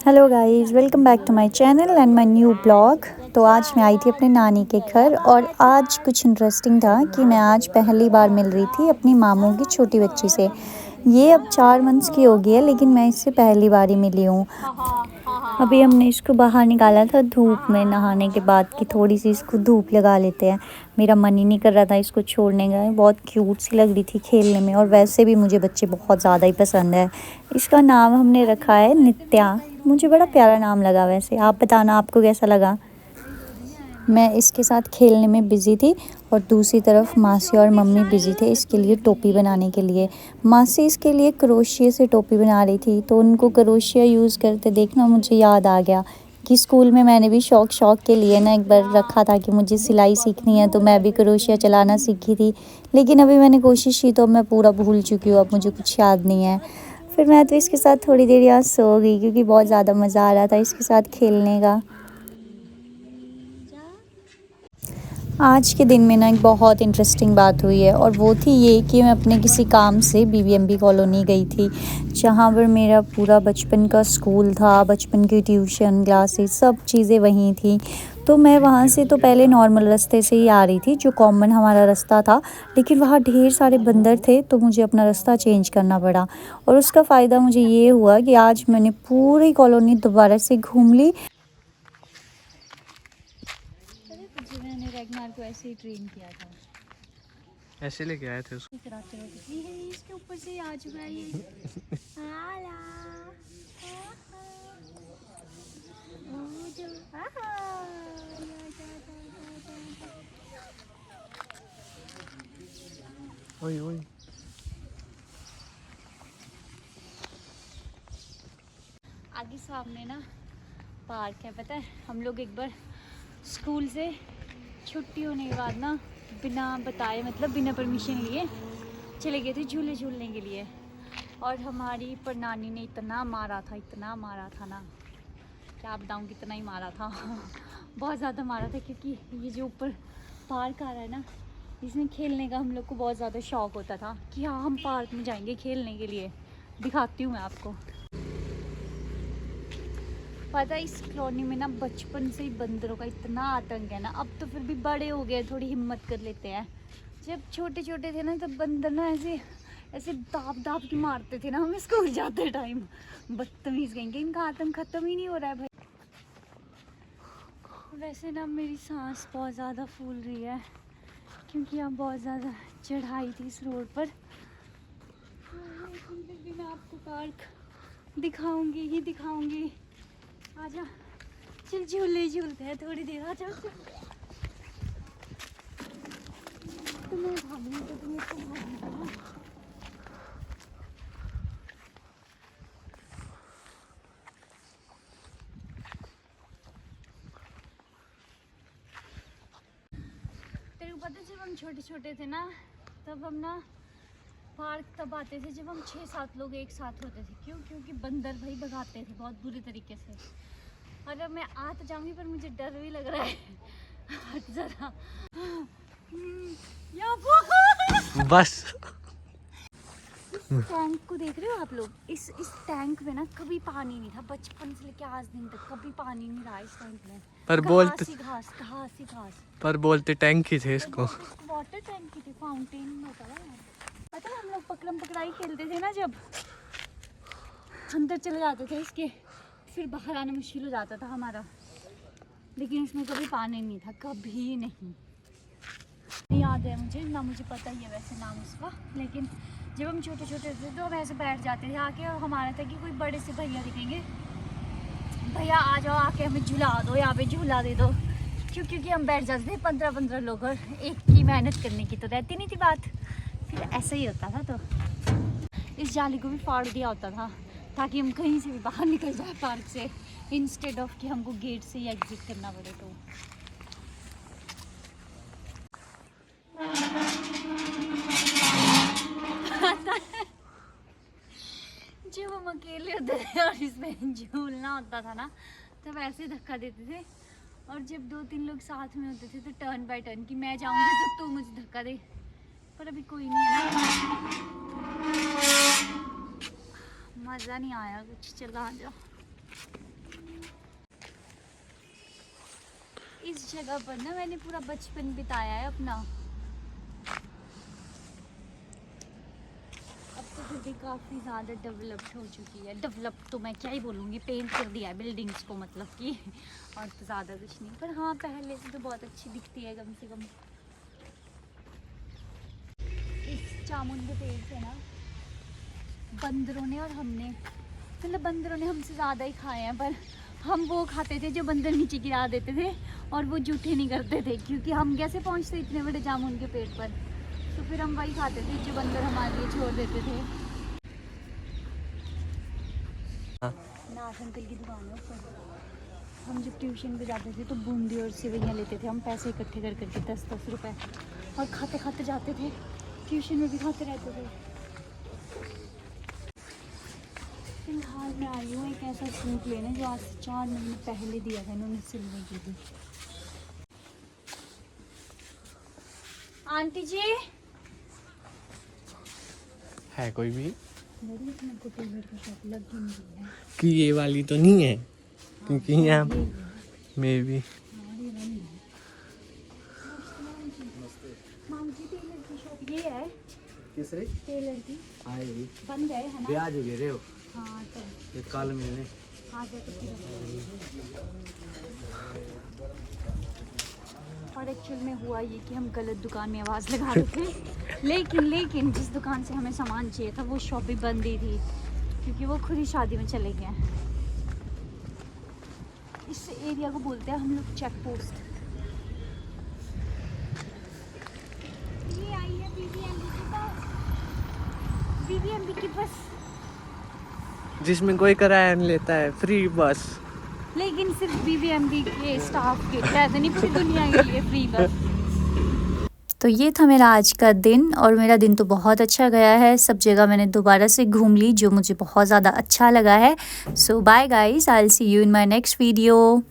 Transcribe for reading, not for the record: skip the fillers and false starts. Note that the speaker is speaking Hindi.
Hello guys, welcome back to my channel and my new blog. तो आज मैं आई थी अपने नानी के घर और आज कुछ इंटरेस्टिंग था कि मैं आज पहली बार मिल रही थी अपनी मामू की छोटी बच्ची से। ये अब 4 मंथ्स की हो गई है, लेकिन मैं इससे पहली बार ही मिली हूँ। अभी हमने इसको बाहर निकाला था धूप में नहाने के बाद कि थोड़ी सी इसको धूप लगा लेते हैं। मेरा मन ही नहीं कर रहा था इसको छोड़ने का। बहुत क्यूट सी लग रही थी खेलने में, और वैसे भी मुझे बच्चे बहुत ज़्यादा ही पसंद है। इसका नाम हमने रखा है नित्या। मुझे बड़ा प्यारा नाम लगा। वैसे आप बताना आपको कैसा लगा। मैं इसके साथ खेलने में बिज़ी थी और दूसरी तरफ मासी और मम्मी बिज़ी थे इसके लिए टोपी बनाने के लिए। मासी इसके लिए क्रोशिया से टोपी बना रही थी, तो उनको क्रोशिया यूज़ करते देखना मुझे याद आ गया कि स्कूल में मैंने भी शौक के लिए ना एक बार रखा था कि मुझे सिलाई सीखनी है, तो मैं भी क्रोशिया चलाना सीखी थी। लेकिन अभी मैंने कोशिश की तो मैं पूरा भूल चुकी हूँ, अब मुझे कुछ याद नहीं है। फिर मैं तो इसके साथ थोड़ी देर यहाँ सो गई क्योंकि बहुत ज़्यादा मज़ा आ रहा था इसके साथ खेलने का। आज के दिन में ना एक बहुत इंटरेस्टिंग बात हुई है, और वो थी ये कि मैं अपने किसी काम से बीबीएमबी कॉलोनी गई थी, जहाँ पर मेरा पूरा बचपन का स्कूल था, बचपन की ट्यूशन क्लासेस सब चीज़ें वहीं थी। तो मैं वहाँ से तो पहले नॉर्मल रास्ते से ही आ रही थी, जो कॉमन हमारा रास्ता था, लेकिन वहाँ ढेर सारे बंदर थे तो मुझे अपना रास्ता चेंज करना पड़ा। और उसका फ़ायदा मुझे ये हुआ कि आज मैंने पूरी कॉलोनी दोबारा से घूम ली। मैंने रैगनार को ऐसे ही ट्रेन किया था, ऐसे लेके आए थे उसको। इसके ऊपर से आ चुका है ये। ओए ओए। आगे सामने ना पार्क है। पता है हम लोग एक बार स्कूल से छुट्टी होने के बाद ना बिना बताए, मतलब बिना परमिशन लिए चले गए थे झूले झूलने के लिए। और हमारी परनानी ने इतना मारा था ना, क्या बताऊँ, कितना ही मारा था। बहुत ज़्यादा मारा था, क्योंकि ये जो ऊपर पार्क आ रहा है ना, इसमें खेलने का हम लोग को बहुत ज़्यादा शौक़ होता था कि हाँ हम पार्क में जाएंगे खेलने के लिए। दिखाती हूँ मैं आपको। पता है इस कॉलोनी में ना बचपन से ही बंदरों का इतना आतंक है ना। अब तो फिर भी बड़े हो गए, थोड़ी हिम्मत कर लेते हैं। जब छोटे छोटे थे ना तब बंदर ना ऐसे ऐसे दाब के मारते थे ना हमें स्कूल जाते टाइम। बदतमीज कहेंगे, इनका आतंक खत्म ही नहीं हो रहा है भाई। वैसे ना मेरी सांस बहुत ज़्यादा फूल रही है, क्योंकि यहाँ बहुत ज़्यादा चढ़ाई थी इस रोड पर। मैं आपको पार्क दिखाऊंगी। आजा, चल झूलते हैं थोड़ी देर। आजा तुम्हें भागने तो तेरे को पता है जब हम छोटे थे ना, तब हम ना पार्क तब आते थे जब हम 6-7 लोग एक साथ होते थे। क्योंकि बंदर भाई भगाते थे बहुत बुरी तरीके से। और अब मैं आ तो जाऊंगी पर मुझे डर भी लग रहा है। हट जरा। बस इस टैंक को देख रहे हो आप लोग? इस टैंक में ना कभी पानी नहीं था, बचपन से लेके आज दिन तक कभी पानी नहीं रहा इस टैंक में। पर घास पर बोलते टैंक ही थे इसको। वाटर टैंक की थी, फाउंटेन होता है। पता है हम लोग पकड़म पकड़ाई खेलते थे ना, जब अंदर चले जाते थे इसके, फिर बाहर आना मुश्किल हो जाता था हमारा। लेकिन इसमें कभी पानी नहीं था, कभी नहीं। याद है मुझे ना, मुझे पता ही है वैसे नाम उसका। लेकिन जब हम छोटे थे तो हम ऐसे बैठ जाते थे आके, और हमारा था कि कोई बड़े से भैया दिखेंगे, भैया आ जाओ आके हमें झुला दो, यहाँ पे झूला दे दो। क्योंकि हम बैठ जाते थे 15 लोग, और एक की मेहनत करने की तो रहती नहीं थी बात। फिर ऐसा ही होता था। तो इस जाली को भी फाड़ दिया होता था ताकि हम कहीं से भी बाहर निकल जाए पार्क से, इंस्टेड ऑफ कि हमको गेट से ही एग्जिट करना पड़े। तो जब हम अकेले होते थे और इसमें झूलना होता था ना, तब ऐसे धक्का देते थे। और जब 2-3 लोग साथ में होते थे तो टर्न बाय टर्न कि मैं जाऊंगी तो तू मुझे धक्का दे। पर अभी कोई नहीं है ना, मज़ा नहीं आया कुछ। चला आ जाओ। इस जगह पर ना मैंने पूरा बचपन बिताया है अपना। अब तो फिर भी काफ़ी ज़्यादा डेवलप्ड हो चुकी है। डेवलप तो मैं क्या ही बोलूँगी, पेंट कर दिया है बिल्डिंग्स को मतलब कि, और तो ज़्यादा कुछ नहीं। पर हाँ पहले से तो बहुत अच्छी दिखती है कम से कम। इस जामुन के पेड़ से ना बंदरों ने और हमने, मतलब बंदरों ने हमसे ज़्यादा ही खाए हैं, पर हम वो खाते थे जो बंदर नीचे गिरा देते थे, और वो जूठे नहीं करते थे, क्योंकि हम कैसे पहुंचते इतने बड़े जामुन के पेड़ पर। तो फिर हम वही खाते थे जो बंदर हमारे लिए छोड़ देते थे। नाथ अंकल की दुकान है ऊपर। हम जब ट्यूशन पे जाते थे तो बूंदी और सेवइयाँ लेते थे हम, पैसे इकट्ठे कर करके 10-10 रुपए, और खाते खाते जाते थे, ट्यूशन में भी खाते रहते थे। फिलहाल मैं आई हूँ एक ऐसा सूट लेने जो आज से 4 महीने पहले दिया था इन्होंने सिलने के लिए। आंटी जी है कोई भी मेरे को टेलर की शॉप लग गई है कि ये वाली तो नहीं है, क्योंकि यहाँ में भी माम जी टेलर की शॉप ये है। किस रे टेलर की आएगी बन गए है ना। ब्याज हो गए रे हो हाँ तो ये कल मिलने आ जाए तो फिर। और एक्चुअल में हुआ ये कि हम गलत दुकान में आवाज़ लगा रहे थे, लेकिन जिस दुकान से हमें सामान चाहिए था वो शॉप भी बंद ही थी, क्योंकि वो खुद ही शादी में चले गए हैं। इस एरिया को बोलते हैं हम लोग चेक पोस्ट। ये आई है बीबीएमबी के पास, बीबीएमबी की बस, जिसमें कोई किराया नहीं लेता है, फ्री बस। लेकिन सिर्फ बीबीएमबी के स्टाफ के लिए, ऐसे नहीं पूरी दुनिया के लिए फ्री बस। तो ये था मेरा आज का दिन, और मेरा दिन तो बहुत अच्छा गया है। सब जगह मैंने दोबारा से घूम ली, जो मुझे बहुत ज़्यादा अच्छा लगा है। So bye guys, I will see you in my next video.